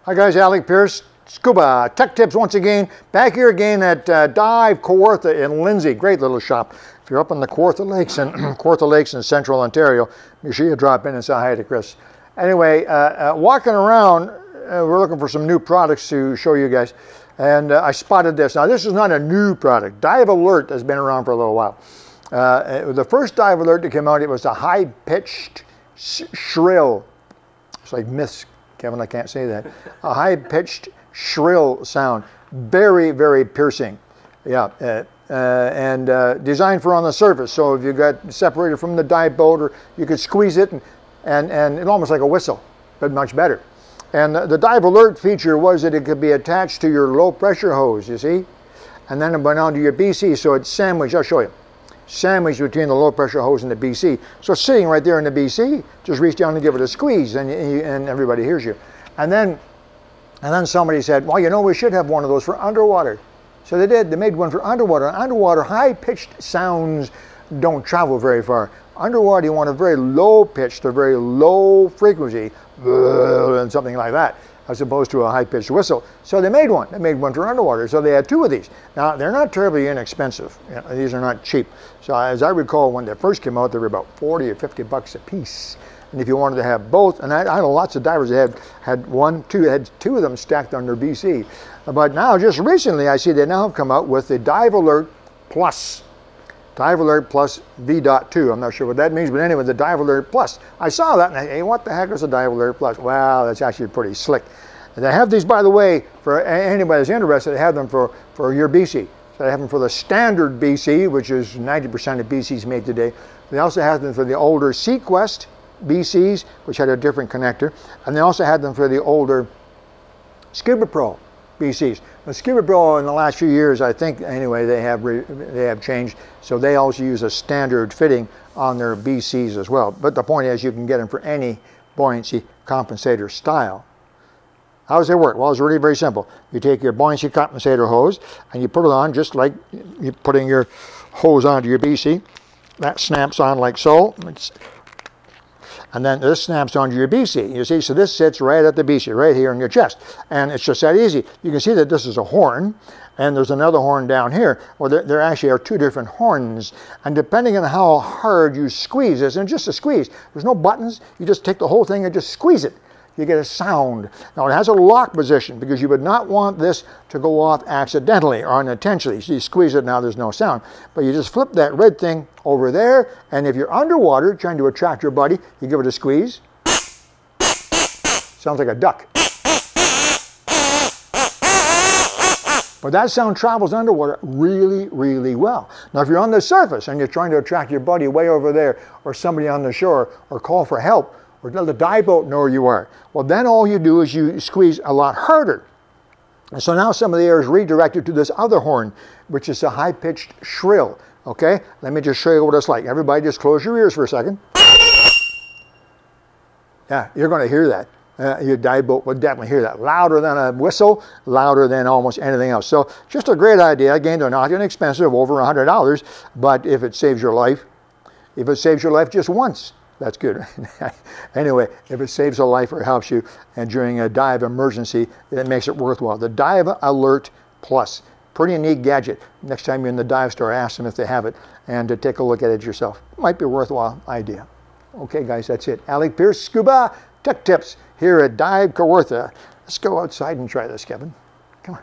Hi guys, Alec, Peirce, Scuba Tech Tips once again. Back here again at Dive Kawartha in Lindsay. Great little shop. If you're up in the Kawartha Lakes and Kawartha Lakes in central Ontario, make sure you drop in and say hi to Chris. Anyway, walking around, we're looking for some new products to show you guys. And I spotted this. Now this is not a new product. Dive Alert has been around for a little while. The first Dive Alert that came out, it was a high-pitched shrill. It's like myths. Kevin, I can't say that. A high-pitched, shrill sound. Very, very piercing. Yeah, and designed for on the surface. So if you got separated from the dive boat, or you could squeeze it, and it almost like a whistle, but much better. And the Dive Alert feature was that it could be attached to your low-pressure hose, you see? And then it went on to your BC, so it's sandwiched. I'll show you. Sandwiched between the low-pressure hose and the BC. So sitting right there in the BC, just reach down and give it a squeeze, and everybody hears you. And then somebody said, well, you know, we should have one of those for underwater. So they did. They made one for underwater. Underwater, high-pitched sounds don't travel very far. Underwater, you want a very low-pitched, a very low frequency, and something like that, as opposed to a high-pitched whistle. So they made one. They made one for underwater. So they had two of these. Now, they're not terribly inexpensive. You know, these are not cheap. So as I recall, when they first came out, they were about 40 or 50 bucks a piece. And if you wanted to have both, and I know lots of divers that had two of them stacked on their BC. But now, just recently, I see they now have come out with the Dive Alert Plus. Dive Alert Plus V.2. I'm not sure what that means, but anyway, the Dive Alert Plus. I saw that and I, hey, what the heck is a Dive Alert Plus? Well, that's actually pretty slick. And they have these, by the way, for anybody that's interested, they have them for your BC. So they have them for the standard BC, which is 90% of BCs made today. They also have them for the older Sequest BCs, which had a different connector. And they also had them for the older Scuba Pro BCs. The Scuba Pro in the last few years, I think, anyway, they have changed. So they also use a standard fitting on their BCs as well. But the point is, you can get them for any buoyancy compensator style. How does it work? Well, it's really very simple. You take your buoyancy compensator hose and you put it on just like you're putting your hose onto your BC. That snaps on like so. And then this snaps onto your BC. You see, so this sits right at the BC, right here in your chest. And it's just that easy. You can see that this is a horn, and there's another horn down here. Well, there actually are two different horns. And depending on how hard you squeeze this, and just a squeeze, there's no buttons. You just take the whole thing and just squeeze it. You get a sound. Now, it has a lock position because you would not want this to go off accidentally or unintentionally. So you squeeze it, now there's no sound. But you just flip that red thing over there, and if you're underwater trying to attract your buddy, you give it a squeeze. Sounds like a duck. But that sound travels underwater really, really well. Now, if you're on the surface and you're trying to attract your buddy way over there, or somebody on the shore, or call for help, or let the dive boat know where you are, well, then all you do is you squeeze a lot harder. And so now some of the air is redirected to this other horn, which is a high-pitched shrill. Okay, let me just show you what it's like. Everybody just close your ears for a second. Yeah, you're going to hear that. Your dive boat will definitely hear that. Louder than a whistle, louder than almost anything else. So just a great idea. Again, they're not inexpensive, over $100, but if it saves your life just once, that's good. Anyway, if it saves a life or helps you and during a dive emergency, it makes it worthwhile. The Dive Alert Plus. Pretty neat gadget. Next time you're in the dive store, ask them if they have it and take a look at it yourself. Might be a worthwhile idea. Okay, guys, that's it. Alec, Peirce, Scuba Tech Tips here at Dive Kawartha. Let's go outside and try this, Kevin. Come on.